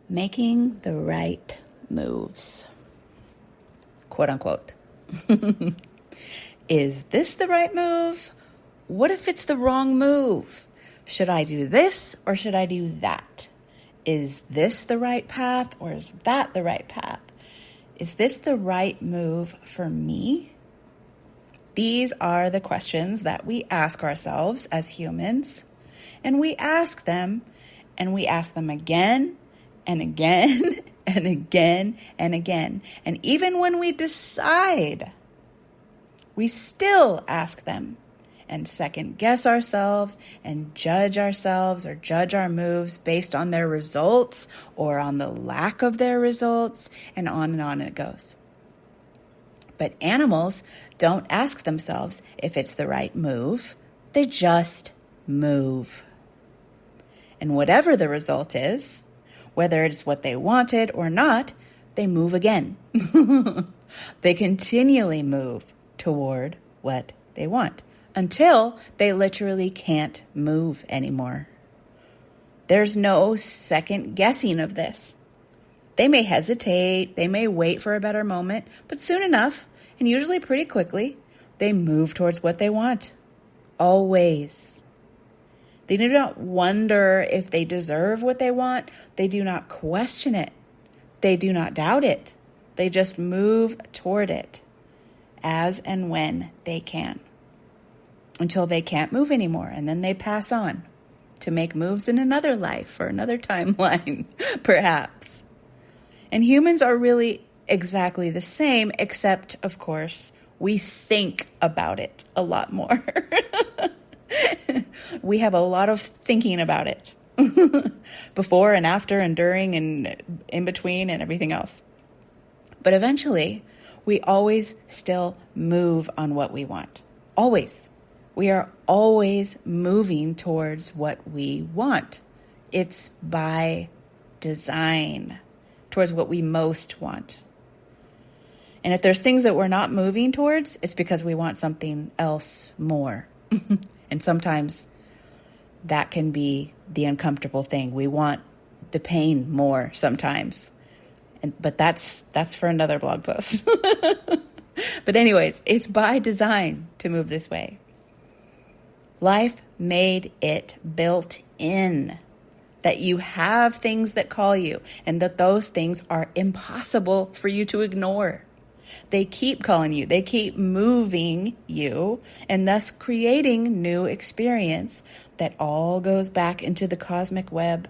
Making the right moves, quote unquote. Is this the right move? What if it's the wrong move? Should I do this or should I do that? Is this the right path or is that the right path? Is this the right move for me? These are the questions that we ask ourselves as humans, and we ask them again and again and again and again. And even when we decide, we still ask them and second guess ourselves and judge ourselves or judge our moves based on their results or on the lack of their results, and on it goes. But animals don't ask themselves if it's the right move. They just move. And whatever the result is, whether it's what they wanted or not, they move again. They continually move toward what they want until they literally can't move anymore. There's no second guessing of this. They may hesitate, they may wait for a better moment, but soon enough, and usually pretty quickly, they move towards what they want. Always. They do not wonder if they deserve what they want. They do not question it. They do not doubt it. They just move toward it as and when they can until they can't move anymore. And then they pass on to make moves in another life or another timeline, perhaps. And humans are really exactly the same, except, of course, we think about it a lot more. We have a lot of thinking about it before and after and during and in between and everything else. But eventually, we always still move on what we want. Always. We are always moving towards what we want. It's by design, towards what we most want. And if there's things that we're not moving towards, it's because we want something else more. And sometimes that can be the uncomfortable thing. We want the pain more sometimes. But that's for another blog post. But anyways, it's by design to move this way. Life made it built in that you have things that call you and that those things are impossible for you to ignore. They keep calling you. They keep moving you and thus creating new experience that all goes back into the cosmic web,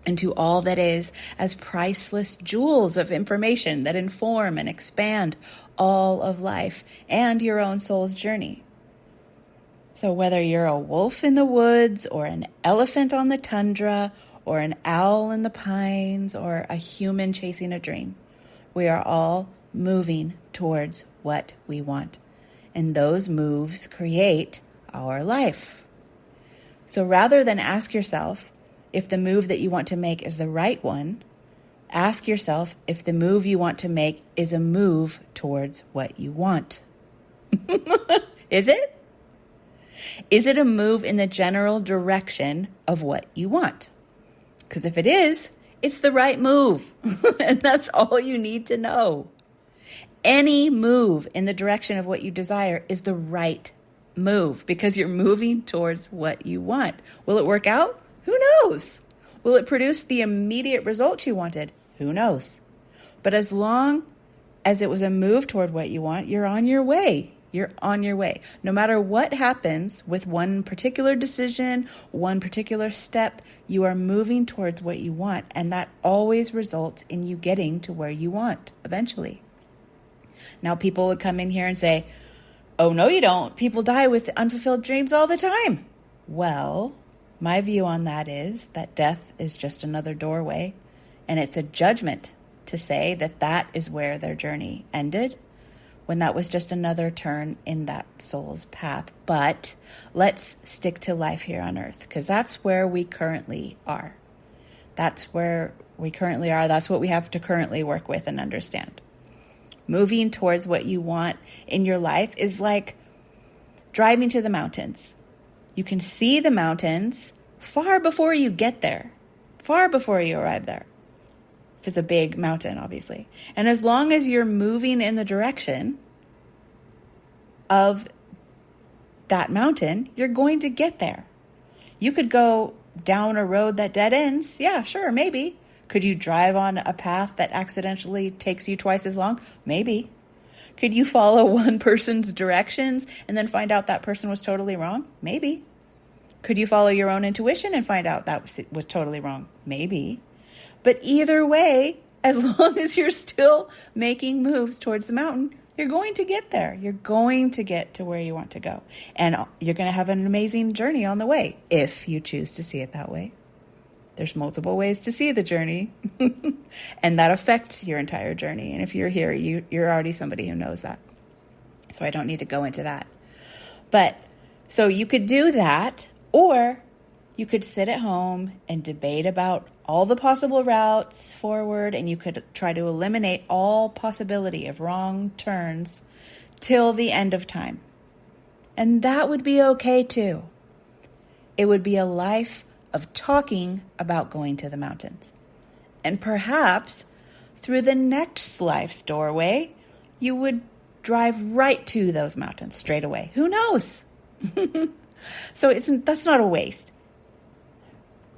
into all that is as priceless jewels of information that inform and expand all of life and your own soul's journey. So whether you're a wolf in the woods or an elephant on the tundra or an owl in the pines or a human chasing a dream, we are all moving towards what we want. And those moves create our life. So rather than ask yourself if the move that you want to make is the right one, ask yourself if the move you want to make is a move towards what you want. Is it? Is it a move in the general direction of what you want? Because if it is, it's the right move. And that's all you need to know. Any move in the direction of what you desire is the right move because you're moving towards what you want. Will it work out? Who knows? Will it produce the immediate result you wanted? Who knows? But as long as it was a move toward what you want, you're on your way. You're on your way. No matter what happens with one particular decision, one particular step, you are moving towards what you want. And that always results in you getting to where you want eventually. Now, people would come in here and say, oh, no, you don't. People die with unfulfilled dreams all the time. Well, my view on that is that death is just another doorway, and it's a judgment to say that that is where their journey ended, when that was just another turn in that soul's path. But let's stick to life here on earth, because that's where we currently are. That's where we currently are. That's what we have to currently work with and understand. Moving towards what you want in your life is like driving to the mountains. You can see the mountains far before you get there, far before you arrive there. if it's a big mountain, obviously. And as long as you're moving in the direction of that mountain, you're going to get there. You could go down a road that dead ends. Yeah, sure, maybe. Could you drive on a path that accidentally takes you twice as long? Maybe. Could you follow one person's directions and then find out that person was totally wrong? Maybe. Could you follow your own intuition and find out that was totally wrong? Maybe. But either way, as long as you're still making moves towards the mountain, you're going to get there. You're going to get to where you want to go. And you're going to have an amazing journey on the way, if you choose to see it that way. There's multiple ways to see the journey, and that affects your entire journey. And if you're here, you're already somebody who knows that. So I don't need to go into that. But so you could do that, or you could sit at home and debate about all the possible routes forward, and you could try to eliminate all possibility of wrong turns till the end of time. And that would be okay too. It would be a life of talking about going to the mountains. And perhaps through the next life's doorway, you would drive right to those mountains straight away. Who knows? So that's not a waste.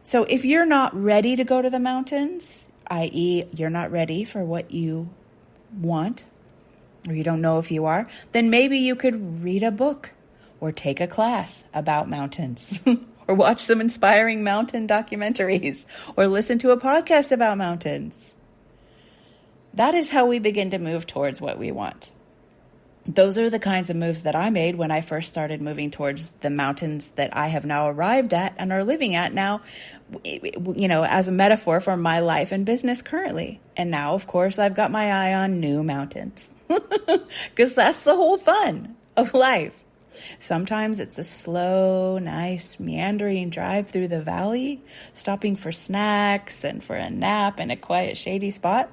So if you're not ready to go to the mountains, i.e., you're not ready for what you want, or you don't know if you are, then maybe you could read a book or take a class about mountains or watch some inspiring mountain documentaries or listen to a podcast about mountains. That is how we begin to move towards what we want. Those are the kinds of moves that I made when I first started moving towards the mountains that I have now arrived at and are living at now, as a metaphor for my life and business currently. And now, of course, I've got my eye on new mountains because that's the whole fun of life. Sometimes it's a slow, nice, meandering drive through the valley, stopping for snacks and for a nap in a quiet, shady spot.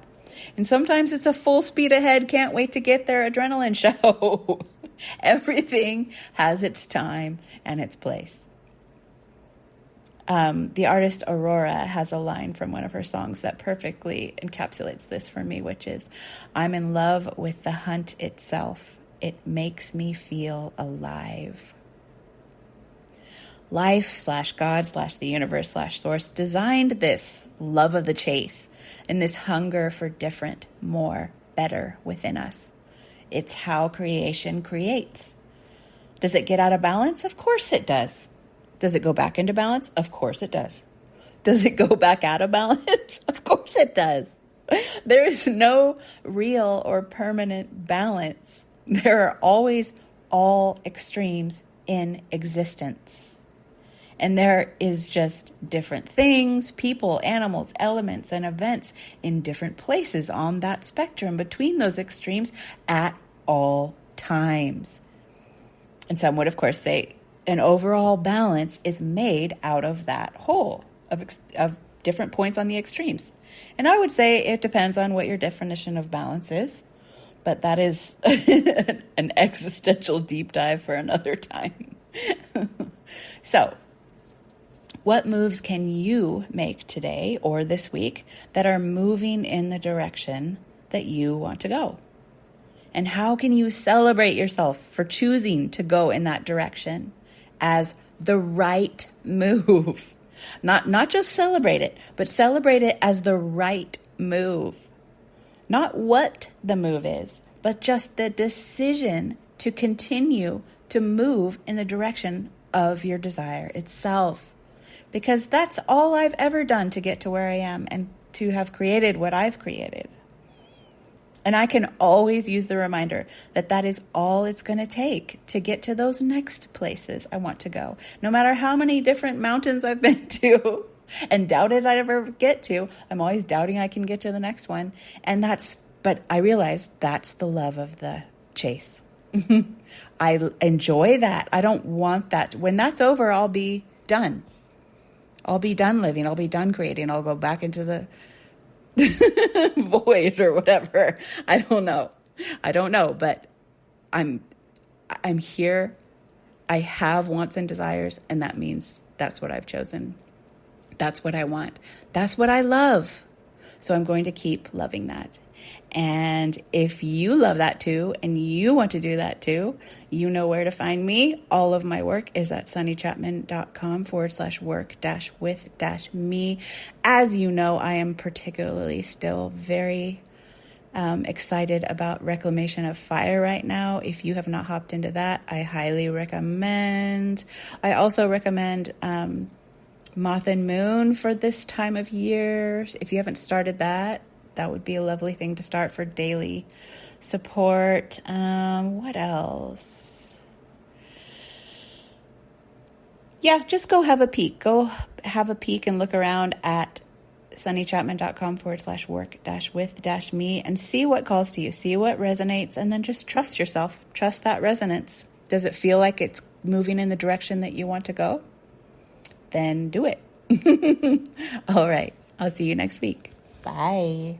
And sometimes it's a full speed ahead, can't wait to get there adrenaline show. Everything has its time and its place. The artist Aurora has a line from one of her songs that perfectly encapsulates this for me, which is, "I'm in love with the hunt itself. It makes me feel alive." Life / God / the universe / source designed this love of the chase and this hunger for different, more, better within us. It's how creation creates. Does it get out of balance? Of course it does. Does it go back into balance? Of course it does. Does it go back out of balance? Of course it does. There is no real or permanent balance. There are always all extremes in existence. And there is just different things, people, animals, elements, and events in different places on that spectrum between those extremes at all times. And some would, of course, say an overall balance is made out of that whole of different points on the extremes. And I would say it depends on what your definition of balance is. But that is an existential deep dive for another time. So, what moves can you make today or this week that are moving in the direction that you want to go? And how can you celebrate yourself for choosing to go in that direction as the right move? Not just celebrate it, but celebrate it as the right move. Not what the move is, but just the decision to continue to move in the direction of your desire itself. Because that's all I've ever done to get to where I am and to have created what I've created. And I can always use the reminder that that is all it's going to take to get to those next places I want to go. No matter how many different mountains I've been to and doubted I'd ever get to, I'm always doubting I can get to the next one. But I realize that's the love of the chase. I enjoy that. I don't want that. When that's over, I'll be done. I'll be done living. I'll be done creating. I'll go back into the void or whatever. I don't know, but I'm here. I have wants and desires, and that means that's what I've chosen. That's what I want. That's what I love. So I'm going to keep loving that. And if you love that too, and you want to do that too, you know where to find me. All of my work is at sunnychapman.com/work-with-me. As you know, I am particularly still very excited about Reclamation of Fire right now. If you have not hopped into that, I highly recommend. I also recommend Moth and Moon for this time of year. If you haven't started that, that would be a lovely thing to start for daily support. What else? Yeah, just go have a peek. Go have a peek and look around at sunnychapman.com/work-with-me and see what calls to you, see what resonates, and then just trust yourself. Trust that resonance. Does it feel like it's moving in the direction that you want to go? Then do it. All right. I'll see you next week. Bye.